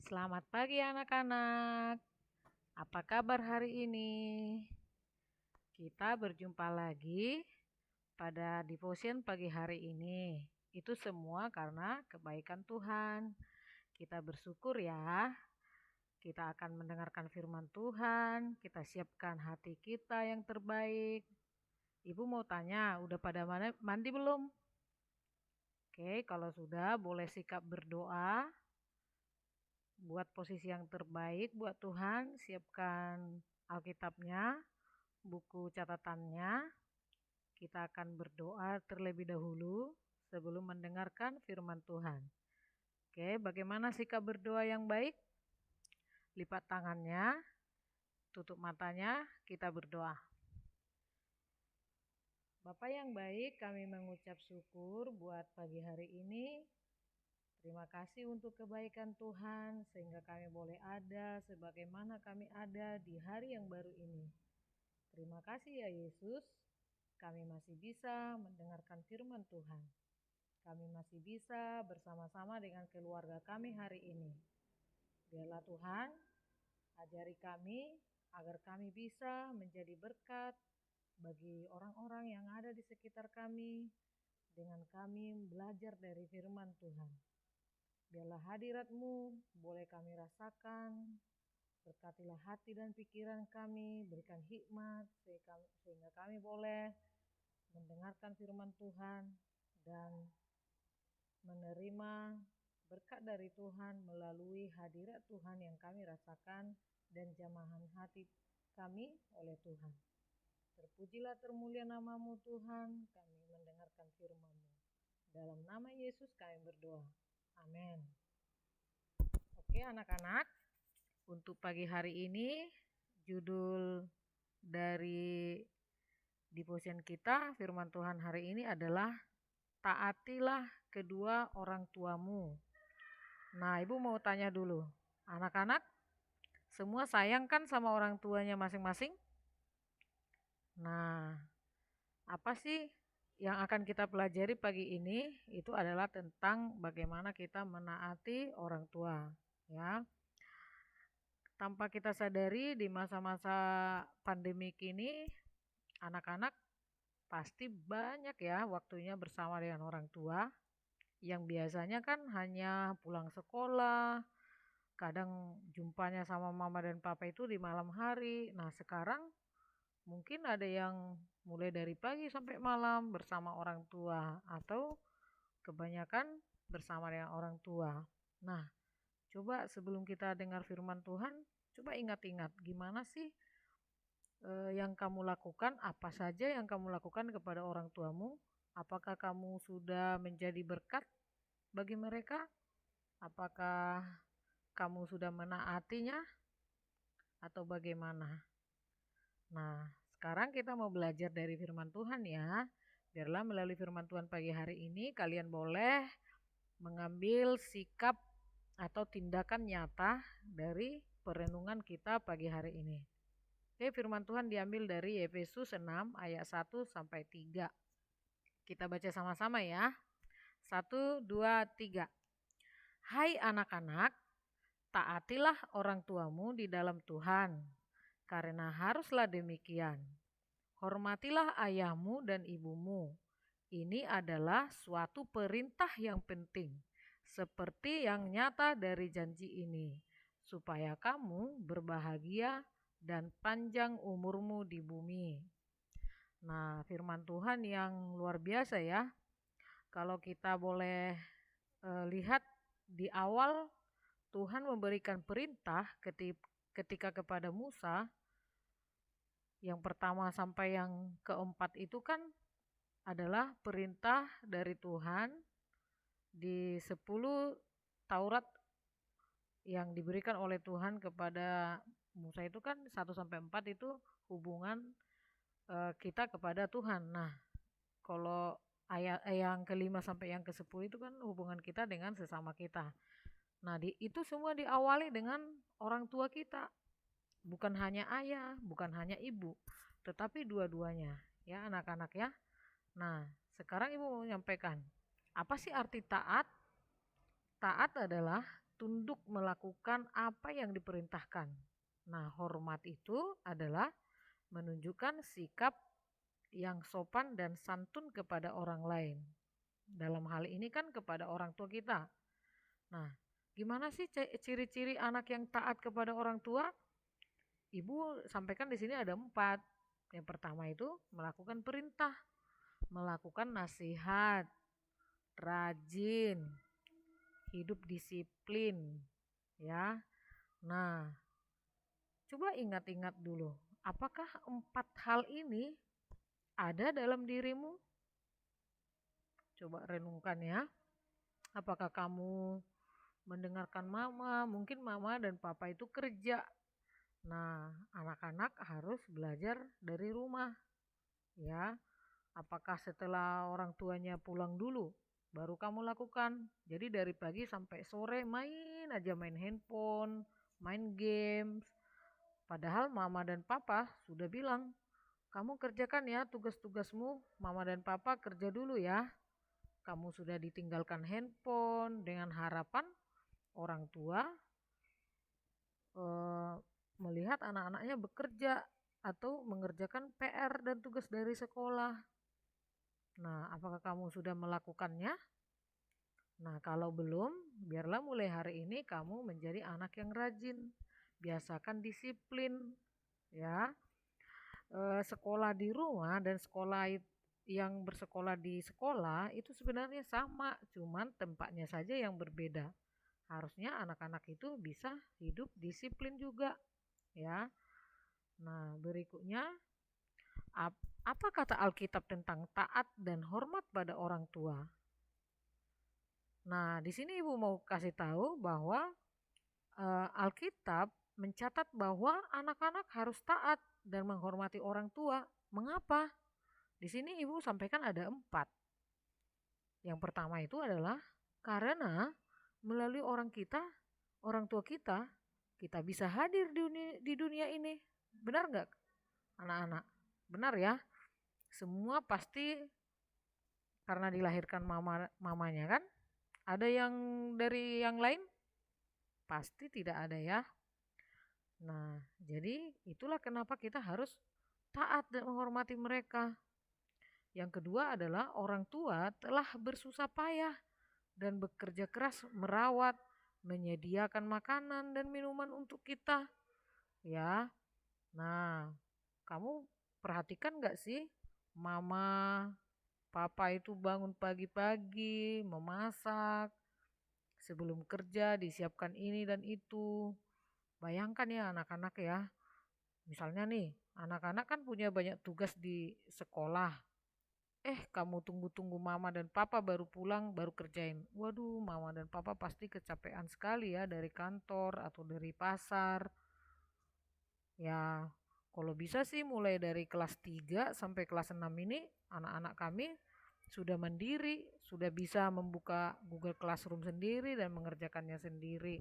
Selamat pagi anak-anak. Apa kabar hari ini? Kita berjumpa lagi pada devotion pagi hari ini. Itu semua karena kebaikan Tuhan. Kita bersyukur ya. Kita akan mendengarkan firman Tuhan. Kita siapkan hati kita yang terbaik. Ibu mau tanya, udah pada mandi belum? Oke, kalau sudah boleh sikap berdoa. Buat posisi yang terbaik buat Tuhan, siapkan Alkitabnya, buku catatannya. Kita akan berdoa terlebih dahulu sebelum mendengarkan firman Tuhan. Oke, bagaimana sikap berdoa yang baik? Lipat tangannya, tutup matanya, kita berdoa. Bapa yang baik, kami mengucap syukur buat pagi hari ini. Terima kasih untuk kebaikan Tuhan sehingga kami boleh ada sebagaimana kami ada di hari yang baru ini. Terima kasih ya Yesus, kami masih bisa mendengarkan firman Tuhan. Kami masih bisa bersama-sama dengan keluarga kami hari ini. Biarlah Tuhan ajari kami agar kami bisa menjadi berkat bagi orang-orang yang ada di sekitar kami dengan kami belajar dari firman Tuhan. Biarlah hadirat-Mu boleh kami rasakan, berkatilah hati dan pikiran kami, berikan hikmat sehingga kami boleh mendengarkan firman Tuhan dan menerima berkat dari Tuhan melalui hadirat Tuhan yang kami rasakan dan jamahan hati kami oleh Tuhan. Terpujilah termulia nama-Mu Tuhan, kami mendengarkan firman-Mu. Dalam nama Yesus kami berdoa. Amin. Oke anak-anak, untuk pagi hari ini judul dari devotion kita, firman Tuhan hari ini adalah taatilah kedua orang tuamu. Nah, Ibu mau tanya dulu, anak-anak semua sayang kan sama orang tuanya masing-masing? Nah, apa sih yang akan kita pelajari pagi ini? Itu adalah tentang bagaimana kita menaati orang tua, ya. Tanpa kita sadari di masa-masa pandemik ini, anak-anak pasti banyak ya waktunya bersama dengan orang tua, yang biasanya kan hanya pulang sekolah, kadang jumpanya sama mama dan papa itu di malam hari. Nah sekarang mungkin ada yang mulai dari pagi sampai malam bersama orang tua, atau kebanyakan bersama dengan orang tua. Nah, coba sebelum kita dengar firman Tuhan, coba ingat-ingat gimana sih yang kamu lakukan, apa saja yang kamu lakukan kepada orang tuamu. Apakah kamu sudah menjadi berkat bagi mereka? Apakah kamu sudah menaatinya atau bagaimana? Nah, sekarang kita mau belajar dari firman Tuhan ya. Biarlah melalui firman Tuhan pagi hari ini kalian boleh mengambil sikap atau tindakan nyata dari perenungan kita pagi hari ini. Oke, firman Tuhan diambil dari Efesus 6 ayat 1 sampai 3. Kita baca sama-sama ya. 1, 2, 3. Hai anak-anak, taatilah orang tuamu di dalam Tuhan, karena haruslah demikian. Hormatilah ayahmu dan ibumu. Ini adalah suatu perintah yang penting, seperti yang nyata dari janji ini, supaya kamu berbahagia dan panjang umurmu di bumi. Nah, firman Tuhan yang luar biasa ya. Kalau kita boleh lihat di awal Tuhan memberikan perintah ketika kepada Musa, yang pertama sampai yang keempat itu kan adalah perintah dari Tuhan di 10 Taurat yang diberikan oleh Tuhan kepada Musa. Itu kan 1 sampai 4 itu hubungan kita kepada Tuhan. Nah, kalau ayat yang kelima sampai yang ke-10 itu kan hubungan kita dengan sesama kita. Nah, itu semua diawali dengan orang tua kita. Bukan hanya ayah, bukan hanya ibu, tetapi dua-duanya. Ya, anak-anak ya. Nah, sekarang Ibu mau menyampaikan, apa sih arti taat? Taat adalah tunduk melakukan apa yang diperintahkan. Nah, hormat itu adalah menunjukkan sikap yang sopan dan santun kepada orang lain. Dalam hal ini kan kepada orang tua kita. Nah, gimana sih ciri-ciri anak yang taat kepada orang tua? Ibu sampaikan di sini ada 4. Yang pertama itu melakukan perintah, melakukan nasihat, rajin, hidup disiplin, ya. Nah, coba ingat-ingat dulu, apakah 4 hal ini ada dalam dirimu? Coba renungkan ya. Apakah kamu mendengarkan mama? Mungkin mama dan papa itu kerja. Nah, anak-anak harus belajar dari rumah, ya. Apakah setelah orang tuanya pulang dulu baru kamu lakukan? Jadi dari pagi sampai sore main aja, main handphone, main games. Padahal mama dan papa sudah bilang, kamu kerjakan ya tugas-tugasmu, mama dan papa kerja dulu ya. Kamu sudah ditinggalkan handphone dengan harapan orang tua melihat anak-anaknya bekerja atau mengerjakan PR dan tugas dari sekolah. Nah, apakah kamu sudah melakukannya? Nah, kalau belum, biarlah mulai hari ini kamu menjadi anak yang rajin. Biasakan disiplin, ya. Sekolah di rumah dan yang bersekolah di sekolah itu sebenarnya sama, cuman tempatnya saja yang berbeda. Harusnya anak-anak itu bisa hidup disiplin juga, ya. Nah, berikutnya apa kata Alkitab tentang taat dan hormat pada orang tua? Nah, di sini Ibu mau kasih tahu bahwa Alkitab mencatat bahwa anak-anak harus taat dan menghormati orang tua. Mengapa? Di sini Ibu sampaikan ada 4. Yang pertama itu adalah karena melalui orang tua kita bisa hadir di dunia ini. Benar nggak anak-anak? Benar ya? Semua pasti karena dilahirkan mamanya kan? Ada yang dari yang lain? Pasti tidak ada ya. Nah, jadi itulah kenapa kita harus taat dan menghormati mereka. Yang kedua adalah orang tua telah bersusah payah dan bekerja keras merawat, menyediakan makanan dan minuman untuk kita. Ya, nah kamu perhatikan gak sih mama, papa itu bangun pagi-pagi, memasak, sebelum kerja disiapkan ini dan itu. Bayangkan ya anak-anak ya, misalnya nih anak-anak kan punya banyak tugas di sekolah. Kamu tunggu-tunggu mama dan papa baru pulang baru kerjain. Waduh, mama dan papa pasti kecapean sekali ya dari kantor atau dari pasar. Ya, kalau bisa sih mulai dari kelas 3 sampai kelas 6 ini anak-anak kami sudah mandiri, sudah bisa membuka Google Classroom sendiri dan mengerjakannya sendiri.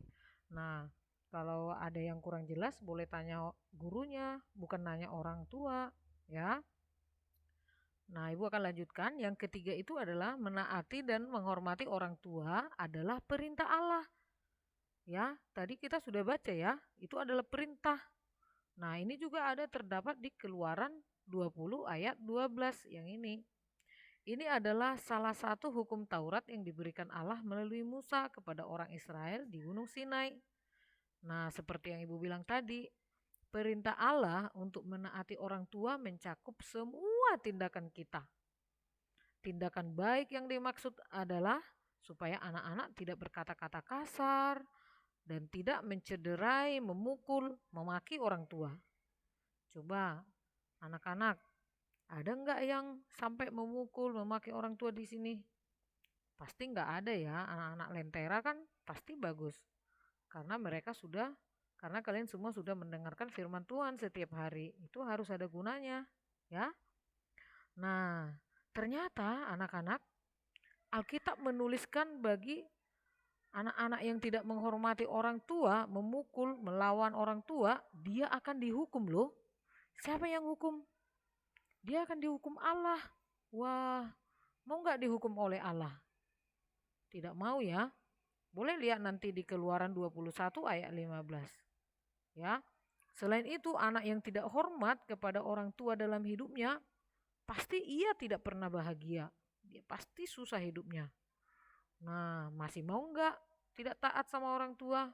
Nah, kalau ada yang kurang jelas boleh tanya gurunya, bukan nanya orang tua, ya. Nah, Ibu akan lanjutkan. Yang ketiga itu adalah menaati dan menghormati orang tua adalah perintah Allah. Ya, tadi kita sudah baca ya, itu adalah perintah. Nah, ini juga ada terdapat di Keluaran 20 ayat 12 yang ini. Ini adalah salah satu hukum Taurat yang diberikan Allah melalui Musa kepada orang Israel di Gunung Sinai. Nah, seperti yang Ibu bilang tadi, perintah Allah untuk menaati orang tua mencakup semua tindakan kita. Tindakan baik yang dimaksud adalah supaya anak-anak tidak berkata-kata kasar dan tidak mencederai, memukul, memaki orang tua. Coba anak-anak, ada nggak yang sampai memukul, memaki orang tua di sini? Pasti nggak ada ya. Anak-anak lentera kan pasti bagus. Karena kalian semua sudah mendengarkan firman Tuhan setiap hari. Itu harus ada gunanya, ya. Nah, ternyata anak-anak, Alkitab menuliskan bagi anak-anak yang tidak menghormati orang tua, memukul, melawan orang tua, dia akan dihukum loh. Siapa yang hukum? Dia akan dihukum Allah. Wah, mau nggak dihukum oleh Allah? Tidak mau ya. Boleh lihat nanti di Keluaran 21 ayat 15. Ya. Selain itu, anak yang tidak hormat kepada orang tua dalam hidupnya, pasti ia tidak pernah bahagia. Dia pasti susah hidupnya. Nah, masih mau enggak tidak taat sama orang tua?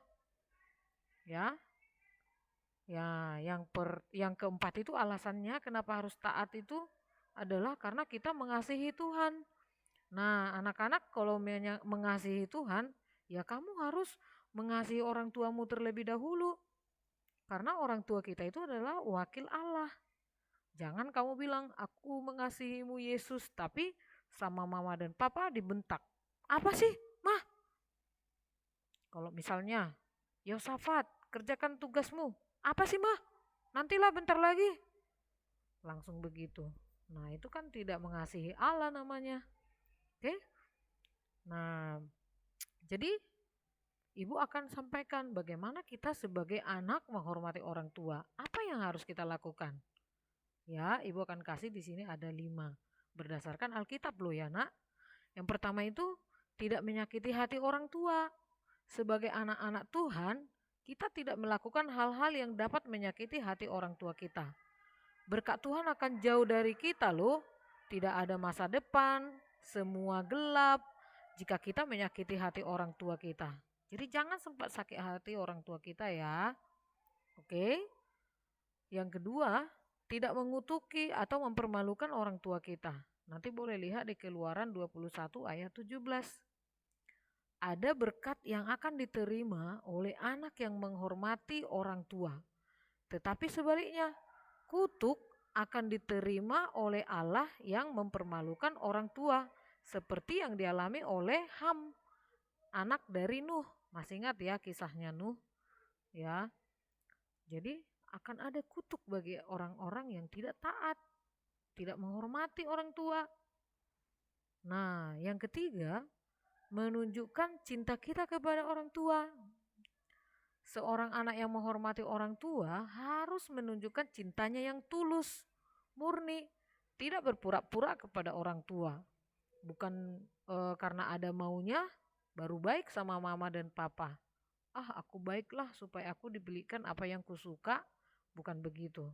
Ya. Ya, yang keempat itu alasannya kenapa harus taat itu adalah karena kita mengasihi Tuhan. Nah, anak-anak kalau mengasihi Tuhan, ya kamu harus mengasihi orang tuamu terlebih dahulu. Karena orang tua kita itu adalah wakil Allah. Jangan kamu bilang, aku mengasihimu Yesus, tapi sama mama dan papa dibentak. Apa sih, Mah? Kalau misalnya, Yosafat, kerjakan tugasmu. Apa sih, Mah? Nantilah bentar lagi. Langsung begitu. Nah, itu kan tidak mengasihi Allah namanya. Oke? Nah, jadi Ibu akan sampaikan bagaimana kita sebagai anak menghormati orang tua. Apa yang harus kita lakukan? Ya, Ibu akan kasih di sini ada 5. Berdasarkan Alkitab loh ya, Nak. Yang pertama itu tidak menyakiti hati orang tua. Sebagai anak-anak Tuhan, kita tidak melakukan hal-hal yang dapat menyakiti hati orang tua kita. Berkat Tuhan akan jauh dari kita loh. Tidak ada masa depan, semua gelap jika kita menyakiti hati orang tua kita. Jadi jangan sempat sakit hati orang tua kita ya. Oke. Yang kedua, tidak mengutuki atau mempermalukan orang tua kita. Nanti boleh lihat di Keluaran 21 ayat 17. Ada berkat yang akan diterima oleh anak yang menghormati orang tua. Tetapi sebaliknya, kutuk akan diterima oleh Allah yang mempermalukan orang tua. Seperti yang dialami oleh Ham, anak dari Nuh. Masih ingat ya kisahnya Nuh? Ya. Jadi akan ada kutuk bagi orang-orang yang tidak taat, tidak menghormati orang tua. Nah, yang ketiga, menunjukkan cinta kita kepada orang tua. Seorang anak yang menghormati orang tua harus menunjukkan cintanya yang tulus, murni, tidak berpura-pura kepada orang tua. Bukan karena ada maunya baru baik sama mama dan papa. Aku baiklah supaya aku dibelikan apa yang kusuka, bukan begitu.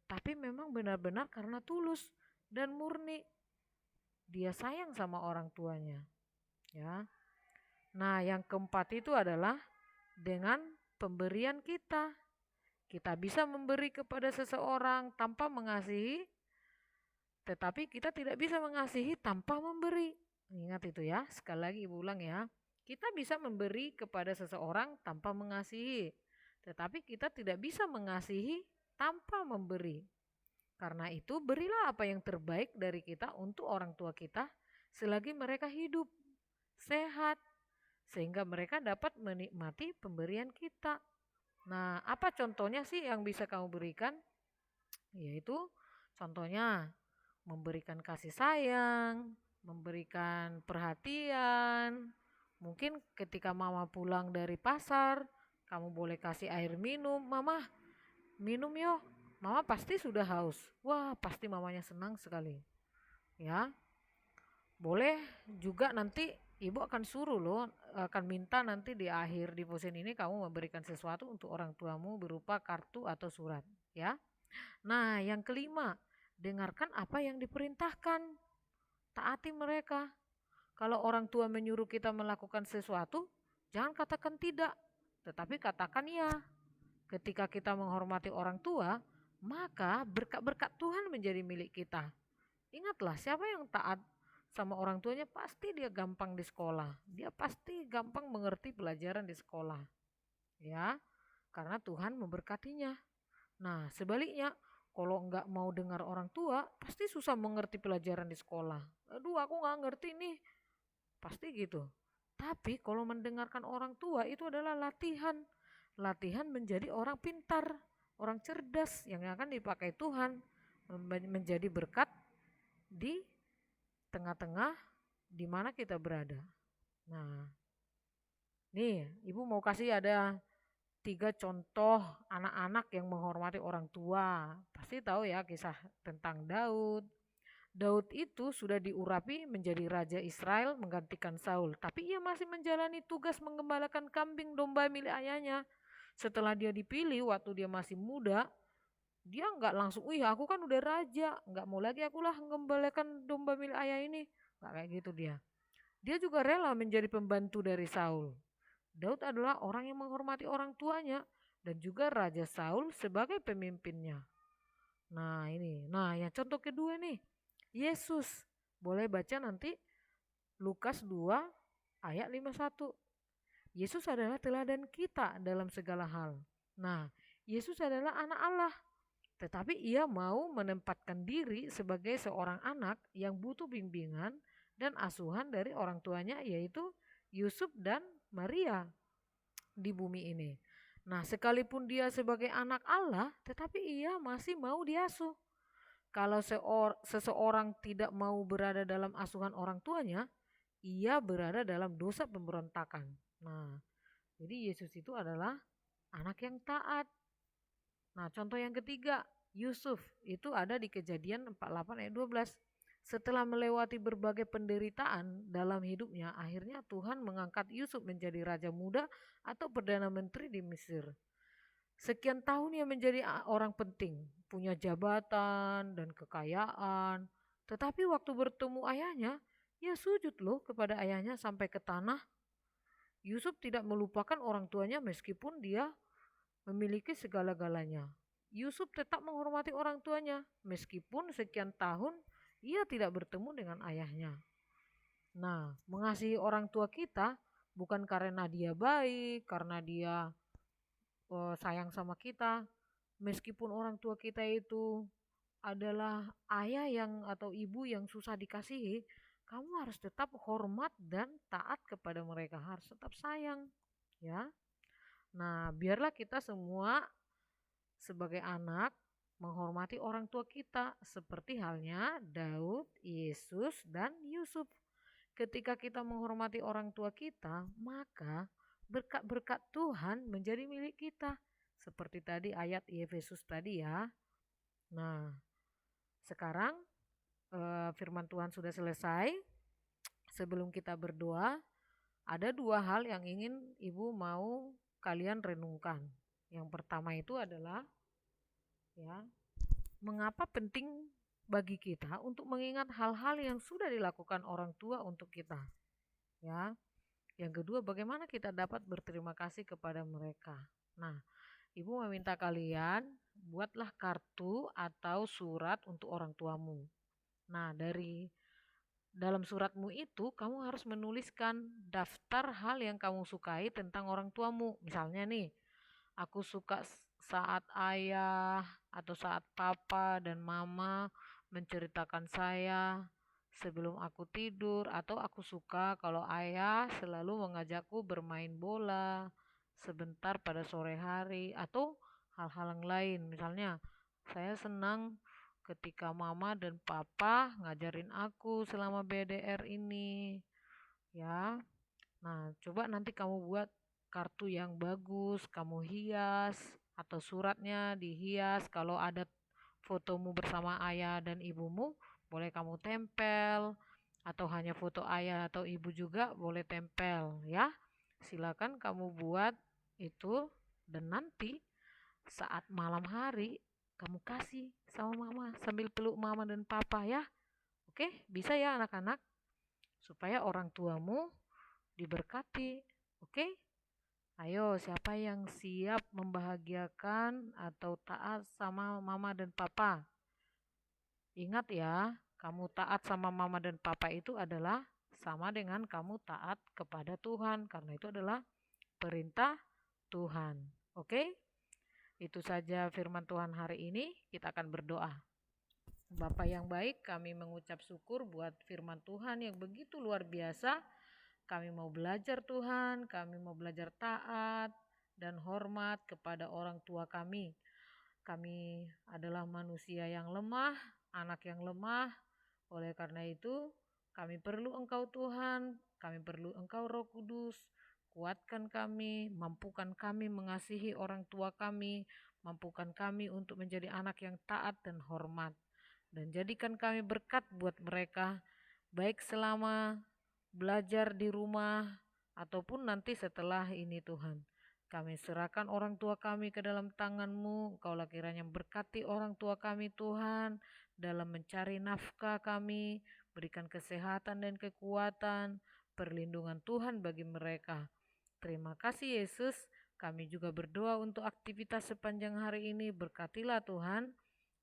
Tapi memang benar-benar karena tulus dan murni. Dia sayang sama orang tuanya. Ya. Nah, yang keempat itu adalah dengan pemberian kita. Kita bisa memberi kepada seseorang tanpa mengasihi, tetapi kita tidak bisa mengasihi tanpa memberi. Ingat itu ya, sekali lagi Ibu ulang ya. Kita bisa memberi kepada seseorang tanpa mengasihi, tetapi kita tidak bisa mengasihi tanpa memberi. Karena itu berilah apa yang terbaik dari kita untuk orang tua kita selagi mereka hidup, sehat, sehingga mereka dapat menikmati pemberian kita. Nah, apa contohnya sih yang bisa kamu berikan? Yaitu contohnya memberikan kasih sayang, memberikan perhatian. Mungkin ketika mama pulang dari pasar, kamu boleh kasih air minum. Mama, minum yuk. Mama pasti sudah haus. Wah, pasti mamanya senang sekali. Ya. Boleh juga nanti Ibu akan suruh loh, akan minta nanti di akhir devotion ini kamu memberikan sesuatu untuk orang tuamu berupa kartu atau surat, ya. Nah, yang kelima, dengarkan apa yang diperintahkan. Taati mereka. Kalau orang tua menyuruh kita melakukan sesuatu, jangan katakan tidak, tetapi katakan ya. Ketika kita menghormati orang tua, maka berkat-berkat Tuhan menjadi milik kita. Ingatlah, siapa yang taat sama orang tuanya pasti dia gampang di sekolah. Dia pasti gampang mengerti pelajaran di sekolah. Ya, karena Tuhan memberkatinya. Nah, sebaliknya, kalau enggak mau dengar orang tua, pasti susah mengerti pelajaran di sekolah. Aduh, aku enggak ngerti nih. Pasti gitu. Tapi kalau mendengarkan orang tua itu adalah latihan. Latihan menjadi orang pintar, orang cerdas yang akan dipakai Tuhan menjadi berkat di tengah-tengah di mana kita berada. Nah, nih Ibu mau kasih ada 3 contoh anak-anak yang menghormati orang tua. Pasti tahu ya kisah tentang Daud, Daud itu sudah diurapi menjadi raja Israel menggantikan Saul, tapi ia masih menjalani tugas menggembalakan kambing domba milik ayahnya. Setelah dia dipilih waktu dia masih muda, dia nggak langsung, wih aku kan udah raja, nggak mau lagi akulah menggembalakan domba milik ayah ini. Nggak kayak gitu dia. Dia juga rela menjadi pembantu dari Saul. Daud adalah orang yang menghormati orang tuanya dan juga Raja Saul sebagai pemimpinnya. Nah ini, nah yang contoh kedua nih, Yesus. Boleh baca nanti Lukas 2 ayat 51. Yesus adalah teladan kita dalam segala hal. Nah, Yesus adalah anak Allah, tetapi ia mau menempatkan diri sebagai seorang anak yang butuh bimbingan dan asuhan dari orang tuanya, yaitu Yusuf dan Maria di bumi ini. Nah, sekalipun dia sebagai anak Allah, tetapi ia masih mau diasuh. Kalau seseorang tidak mau berada dalam asuhan orang tuanya, ia berada dalam dosa pemberontakan. Nah, jadi Yesus itu adalah anak yang taat. Nah, contoh yang ketiga, Yusuf itu ada di Kejadian 48 ayat 12. Setelah melewati berbagai penderitaan dalam hidupnya, akhirnya Tuhan mengangkat Yusuf menjadi raja muda atau perdana menteri di Mesir. Sekian tahun ia menjadi orang penting, punya jabatan dan kekayaan. Tetapi waktu bertemu ayahnya, ia sujud loh kepada ayahnya sampai ke tanah. Yusuf tidak melupakan orang tuanya meskipun dia memiliki segala-galanya. Yusuf tetap menghormati orang tuanya meskipun sekian tahun ia tidak bertemu dengan ayahnya. Nah, mengasihi orang tua kita bukan karena dia baik, karena dia sayang sama kita. Meskipun orang tua kita itu adalah ayah yang atau ibu yang susah dikasihi, kamu harus tetap hormat dan taat kepada mereka, harus tetap sayang, ya. Nah, biarlah kita semua sebagai anak menghormati orang tua kita seperti halnya Daud, Yesus, dan Yusuf. Ketika kita menghormati orang tua kita, maka berkat-berkat Tuhan menjadi milik kita. Seperti tadi ayat Efesus tadi ya. Nah, sekarang firman Tuhan sudah selesai. Sebelum kita berdoa, ada dua hal yang ingin Ibu mau kalian renungkan. Yang pertama itu adalah ya, mengapa penting bagi kita untuk mengingat hal-hal yang sudah dilakukan orang tua untuk kita. Ya. Yang kedua, bagaimana kita dapat berterima kasih kepada mereka. Nah, Ibu meminta kalian buatlah kartu atau surat untuk orang tuamu. Nah, dari dalam suratmu itu kamu harus menuliskan daftar hal yang kamu sukai tentang orang tuamu. Misalnya nih, aku suka saat ayah atau saat papa dan mama menceritakan saya sebelum aku tidur, atau aku suka kalau ayah selalu mengajakku bermain bola sebentar pada sore hari, atau hal-hal yang lain. Misalnya, saya senang ketika mama dan papa ngajarin aku selama BDR ini, ya. Nah, coba nanti kamu buat kartu yang bagus, kamu hias atau suratnya dihias. Kalau ada fotomu bersama ayah dan ibumu, boleh kamu tempel, atau hanya foto ayah atau ibu juga boleh tempel ya. Silakan kamu buat itu, dan nanti saat malam hari kamu kasih sama mama sambil peluk mama dan papa ya. Oke, bisa ya anak-anak, supaya orang tuamu diberkati. Oke, ayo siapa yang siap membahagiakan atau taat sama mama dan papa? Ingat ya, kamu taat sama mama dan papa itu adalah sama dengan kamu taat kepada Tuhan, karena itu adalah perintah Tuhan. Oke, itu saja firman Tuhan hari ini. Kita akan berdoa. Bapa yang baik, kami mengucap syukur buat firman Tuhan yang begitu luar biasa. Kami mau belajar Tuhan, kami mau belajar taat dan hormat kepada orang tua kami. Kami adalah manusia yang lemah, anak yang lemah. Oleh karena itu, kami perlu Engkau Tuhan, kami perlu Engkau Roh Kudus. Kuatkan kami, mampukan kami mengasihi orang tua kami, mampukan kami untuk menjadi anak yang taat dan hormat. dan jadikan kami berkat buat mereka, baik selama belajar di rumah ataupun nanti setelah ini Tuhan. Kami serahkan orang tua kami ke dalam tangan-Mu. Engkaulah kiranya berkati orang tua kami Tuhan, dalam mencari nafkah kami, berikan kesehatan dan kekuatan, perlindungan Tuhan bagi mereka. Terima kasih Yesus. Kami juga berdoa untuk aktivitas sepanjang hari ini. Berkatilah Tuhan.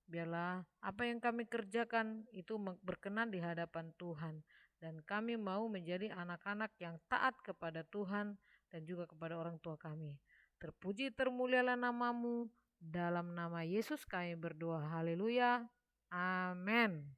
Biarlah apa yang kami kerjakan itu berkenan di hadapan Tuhan. Dan kami mau menjadi anak-anak yang taat kepada Tuhan dan juga kepada orang tua kami. Terpuji termulialah nama-Mu. Dalam nama Yesus kami berdoa. Haleluya. Amin.